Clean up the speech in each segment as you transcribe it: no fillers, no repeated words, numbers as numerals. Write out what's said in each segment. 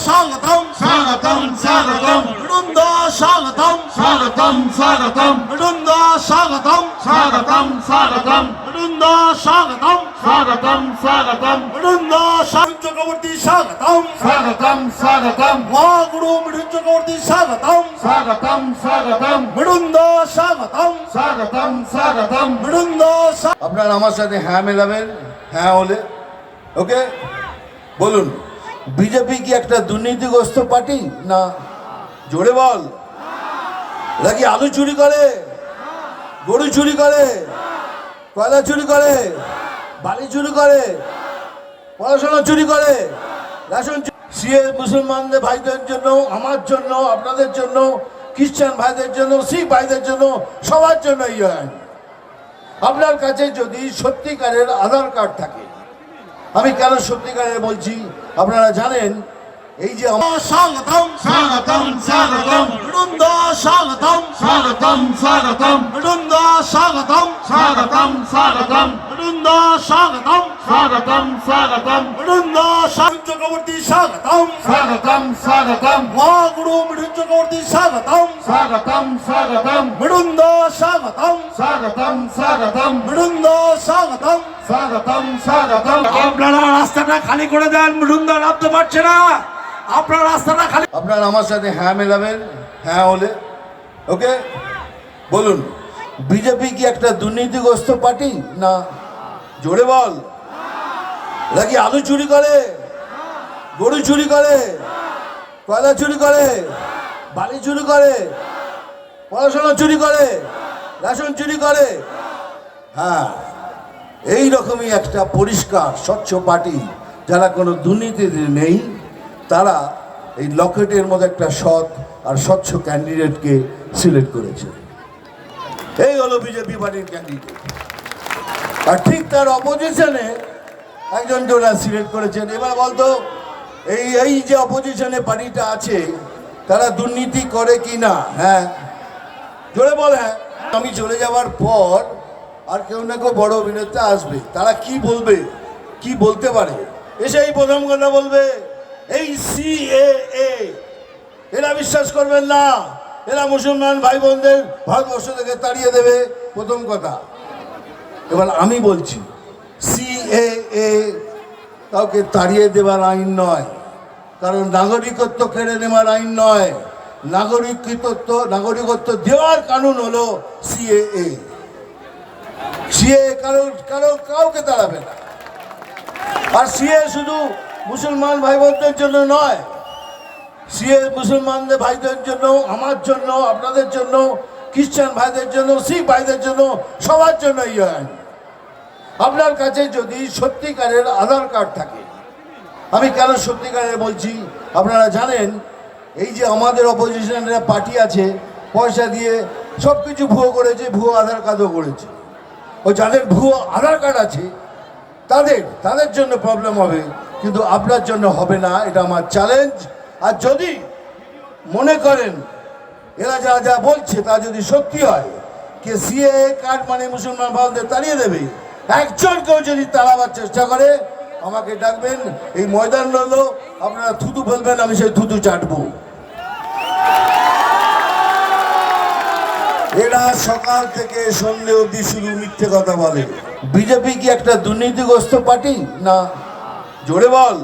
স্বাগতম স্বাগতম স্বাগতম বৃন্দ স্বাগতম স্বাগতম স্বাগতম বৃন্দ স্বাগতম স্বাগতম স্বাগতম বৃন্দ স্বাগতম স্বাগতম স্বাগতম বৃন্দ চক্রবর্তী স্বাগতম স্বাগতম স্বাগতম মহাগুরু মৃত্যু চক্রবর্তী স্বাগতম স্বাগতম স্বাগতম বৃন্দ স্বাগতম স্বাগতম স্বাগতম বৃন্দ আপনারা আমার সাথে হ্যাঁ মেলাবেন, হ্যাঁ হলে ওকে বলুন। বিজেপি কি একটা দুর্নীতিগ্রস্ত পার্টি না? জোরে বল। এরা কি আলু চুরি করে, গরু চুরি করে, কয়লা চুরি করে, বালি চুরি করে, পড়াশোনা চুরি করে, রেশন সিএ মুসলমানদের ভাইদের জন্য, আমার জন্য, আপনাদের জন্য, খ্রিস্টান ভাইদের জন্য, শিখ ভাইদের জন্য, সবার জন্য এই আইন। আপনার কাছে যদি সত্যিকারের আধার কার্ড থাকে, আমি কেন সত্যিকারের বলছি আপনারা জানেন, এই যে স্বাগতম স্বাগতম স্বাগতম বৃন্দ স্বাগতম স্বাগতম স্বাগতম বৃন্দ স্বাগতম স্বাগতম স্বাগতম বৃন্দ স্বাগতম স্বাগতম স্বাগতম বৃন্দ চক্রবর্তী স্বাগতম স্বাগতম স্বাগতম মহাগুরু মৃত্যু চক্রবর্তী স্বাগতম স্বাগতম স্বাগতম বৃন্দ স্বাগতম স্বাগতম স্বাগতম বৃন্দ স্বাগতম স্বাগতম স্বাগতম আপনারা রাস্তাটা খালি করে দেন, বৃন্দ নামতে পারছে না, আপনারা রাস্তাটা খালি। আপনারা আমার সাথে হ্যাঁ মেলাবেন, হ্যাঁ হলে ওকে বলুন। বিজেপি কি একটা দুর্নীতিগ্রস্ত পার্টি না? জোরে বল। এরা কি আলু চুরি করে, গরু চুরি করে, কয়লা চুরি করে, বালি চুরি করে, পড়াশোনা চুরি করে, রেশন চুরি করে? হ্যাঁ, এই রকমই একটা পরিষ্কার স্বচ্ছ পার্টি, যারা কোনো দুর্নীতিতে নেই, তারা এই লকেটের মধ্যে একটা সৎ আর স্বচ্ছ ক্যান্ডিডেটকে সিলেক্ট করেছে। এই হলো বিজেপি পার্টির ক্যান্ডিডেট। আর ঠিক তার অপোজিশনে একজন ওরা সিলেক্ট করেছেন। এবার বলতো এই যে অপোজিশনে পার্টিটা আছে, তারা দুর্নীতি করে কি না? হ্যাঁ, জোরে বল। হ্যাঁ, আমি চলে যাওয়ার পর আর কেউ না কেউ বড় অভিনেতা আসবে, তারা কি বলবে, কি বলতে পারে? এসে এই প্রথম কথা বলবে, এই সিএএ, এরা বিশ্বাস করবেন না, এরা মুসলমান ভাই বোনদের ভারতবর্ষ থেকে তাড়িয়ে দেবে, প্রথম কথা। এবার আমি বলছি, সিএএ কাউকে তাড়িয়ে দেওয়ার আইন নয়, কারণ নাগরিকত্ব কেড়ে নেওয়ার আইন নয়, নাগরিকত্ব দেওয়ার কানুন হলো সিএএ। সিএ কাউকে তাড়াবে না। আর সিএ শুধু মুসলমান ভাই বোনদের জন্য নয়, সিএ মুসলমানদের ভাইদের জন্য, আমার জন্য, আপনাদের জন্য, খ্রিস্টান ভাইদের জন্য, শিখ ভাইদের জন্য, সবার জন্য এই আইন। আপনার কাছে যদি সত্যিকারের আধার কার্ড থাকে, আমি কেন সত্যিকারের বলছি আপনারা জানেন, এই যে আমাদের অপোজিশনের পার্টি আছে, পয়সা দিয়ে সব কিছু ভুয়ো করেছে, ভুয়ো আধার কার্ডও করেছে। ও যাদের ভুয়ো আধার কার্ড আছে তাদের জন্য প্রবলেম হবে, কিন্তু আপনার জন্য হবে না, এটা আমার চ্যালেঞ্জ। আর যদি মনে করেন এরা যা যা বলছে তা যদি সত্যি হয়, কে সিএ কার্ড মানে মুসলমান ভাইদের তাড়িয়ে দেবে, একজন কেউ যদি তাড়াবার চেষ্টা করে আমাকে ডাকবেন, এই ময়দান হলো, আপনারা থুতু ফেলবেন, আমি সেই থুতু চাটবো। এরা সকাল থেকে সন্ধ্যে অবধি শুধু মিথ্যে কথা বলে। বিজেপি কি একটা দুর্নীতিগ্রস্ত পার্টি না? জোরে বল।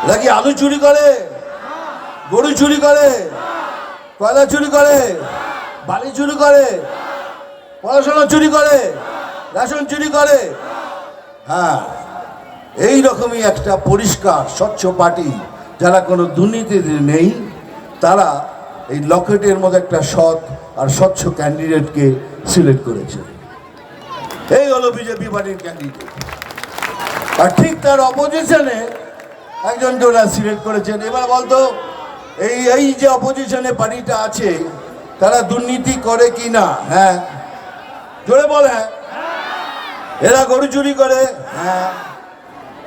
এরা কি আলু চুরি করে, গরু চুরি করে, কয়লা চুরি করে, বালি চুরি করে, পড়াশোনা চুরি করে, রেশন চুরি করে? হ্যাঁ, এই রকমই একটা পরিষ্কার স্বচ্ছ পার্টি, যারা কোনো দুর্নীতিতে নেই, তারা এই লকেটের মধ্যে একটা সৎ আর স্বচ্ছ ক্যান্ডিডেটকে সিলেক্ট করেছে। এই হলো বিজেপি পার্টির ক্যান্ডিডেট। আর ঠিক তার অপোজিশনে একজন ওরা সিলেক্ট করেছেন। এবার বলতো এই যে অপোজিশনে পার্টিটা আছে, তারা দুর্নীতি করে কি না? হ্যাঁ, জোরে বল। হ্যাঁ, এরা গরু চুরি করে, হ্যাঁ,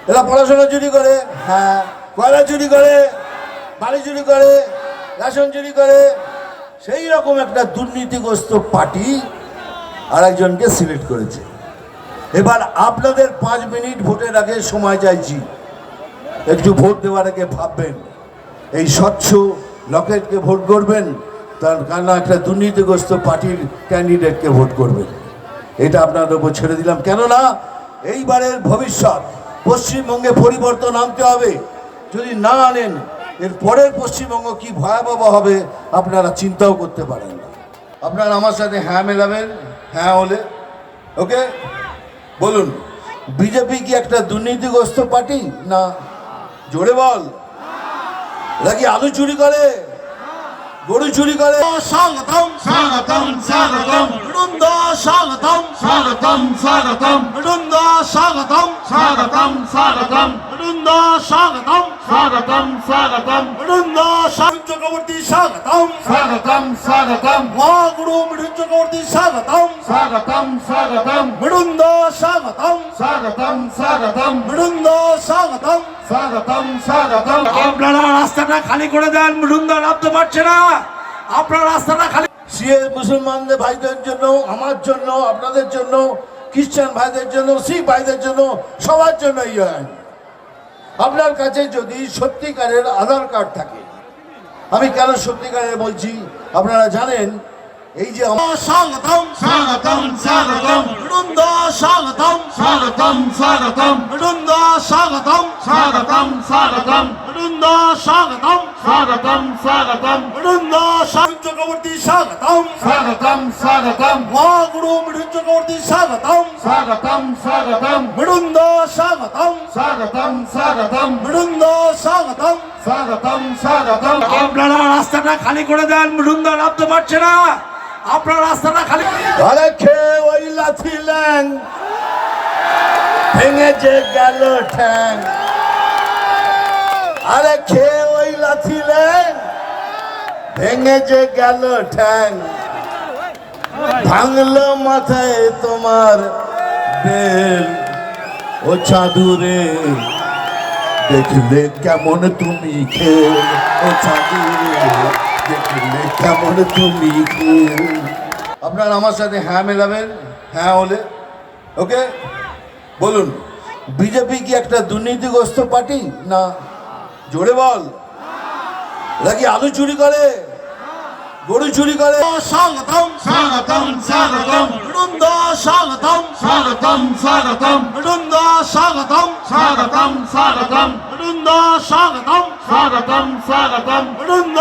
এরা পড়াশোনা চুরি করে, হ্যাঁ, কয়লা চুরি করে, বালি চুরি করে, রেশন চুরি করে। সেই রকম একটা দুর্নীতিগ্রস্ত পার্টি আর একজনকে সিলেক্ট করেছে। এবার আপনাদের 5 মিনিট ভোটের আগে সময় চাইছি, একটু ভোট দেওয়ার আগে ভাববেন। এই স্বচ্ছ লকেটকে ভোট করবেন, তার কারণ একটা দুর্নীতিগ্রস্ত পার্টির ক্যান্ডিডেটকে ভোট করবেন। এটা আপনার উপর ছেড়ে দিলাম, কেননা এইবারের ভবিষ্যৎ পশ্চিমবঙ্গে পরিবর্তন আনতে হবে। যদি না আনেন, এর পরের পশ্চিমবঙ্গ কি ভয়াবহ হবে আপনারা চিন্তাও করতে পারেন না। আপনারা আমার সাথে হ্যাঁ মেলাবেন, হ্যাঁ হলে ওকে বলুন, বিজেপি কি একটা দুর্নীতিগ্রস্ত পার্টি না? জোরে বল। নাকি আলু চুরি করে, গরু চুরি করে? স্বাগতম স্বাগতম স্বাগতম বৃন্দ, স্বাগতম স্বাগতম স্বাগতম বৃন্দ, স্বাগতম স্বাগতম স্বাগতম বৃন্দ, স্বাগতম স্বাগতম স্বাগতম বৃন্দ। চক্রবর্তী স্বাগতম, স্বাগতম স্বাগতম মহাগুরু মৃত্যু চক্রবর্তী স্বাগতম স্বাগতম স্বাগতম বৃন্দ, স্বাগতম স্বাগতম স্বাগতম বৃন্দ, স্বাগতম। স্বাগতম স্বাগতম আপনারা রাস্তাটা খালি করে দেন, বৃন্দ নামতে পারছে না, আপনারা রাস্তাটা খালি। সিএ মুসলমানদের ভাইদের জন্য, আমার জন্য, আপনাদের জন্য, খ্রিস্টান ভাইদের জন্য, শিখ ভাইদের জন্য, সবার জন্য এই আইন। আপনার কাছে যদি সত্যিকারের আধার কার্ড থাকে, আমি কেন সত্যিকারের বলছি আপনারা জানেন, এই যে স্বাগতম স্বাগতম স্বাগতম বৃন্দ, স্বাগতম স্বাগতম স্বাগতম বৃন্দ, স্বাগতম স্বাগতম স্বাগতম বৃন্দ, স্বাগতম স্বাগতম স্বাগতম বৃন্দ। চক্রবর্তী স্বাগতম, স্বাগতম স্বাগতম মহাগুরু মৃত্যু চক্রবর্তী স্বাগতম স্বাগতম স্বাগতম বৃন্দ, স্বাগতম স্বাগতম স্বাগতম বৃন্দ, স্বাগতম। স্বাগতম স্বাগতম আপনারা রাস্তাটা খালি করে দেন, বৃন্দ নামতে পারছে না, আপনারা রাস্তাটা খালি। আরে খেয়ে ওই লাথি ল্যাং, ভেঙে যে গেল ঠ্যাং। আরে খেয়ে ওই লাথি ল্যাং, ভেঙে যে গেল ঠ্যাং। ভাঙলো মাথায় তোমার বেল, ও চাঁদুরে দেখলে কেমন তুমি খেল, ও চাঁদুরে দেখলে কেমন তুমি খেল। আপনারা আমার সাথে হ্যাঁ মেলাবেন, হ্যাঁ হলে ওকে বলুন, বিজেপি কি একটা দুর্নীতিগ্রস্ত পার্টি না? জোরে বল। নাকি আলু চুরি করে, গরু চুরি করে? স্বাগতম স্বাগতম স্বাগতম বৃন্দ, স্বাগতম স্বাগতম স্বাগতম বৃন্দ, স্বাগতম স্বাগতম স্বাগতম বৃন্দ, স্বাগতম স্বাগতম স্বাগতম বৃন্দ।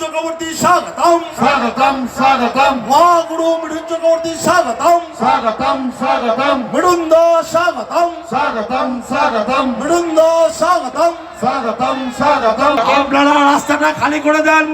চক্রবর্তী স্বাগতম, স্বাগতম স্বাগতম মহাগুরু মৃত্যু চক্রবর্তী স্বাগতম স্বাগতম স্বাগতম বৃন্দ, স্বাগতম স্বাগতম স্বাগতম বৃন্দ, স্বাগতম। স্বাগতম স্বাগতম আপনারা রাস্তাটা খালি করে দেন।